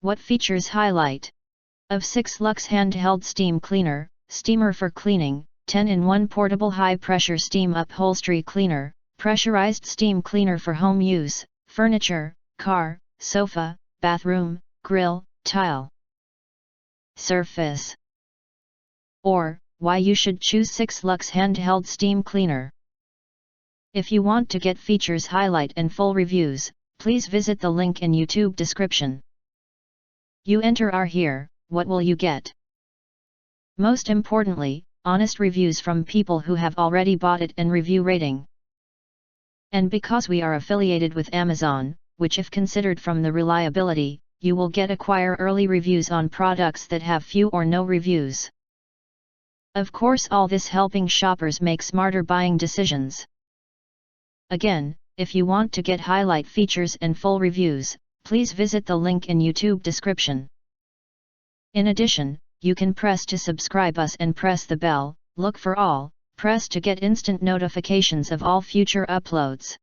What features highlight? Of 6 Vilucks Handheld Steam Cleaner, Steamer for Cleaning, 10-in-1 Portable High Pressure Steam Upholstery Cleaner, Pressurized Steam Cleaner for Home Use, Furniture, Car, Sofa, Bathroom, Grill, Tile, Surface. Or, why you should choose 6 Vilucks Handheld Steam Cleaner. If you want to get features highlight and full reviews, please visit the link in YouTube description. You enter our here, what will you get? Most importantly, honest reviews from people who have already bought it and review rating. And because we are affiliated with Amazon, which if considered from the reliability, you will get acquire early reviews on products that have few or no reviews. Of course, all this helping shoppers make smarter buying decisions. Again, if you want to get highlight features and full reviews, please visit the link in YouTube description. In addition, you can press to subscribe us and press the bell, look for all, press to get instant notifications of all future uploads.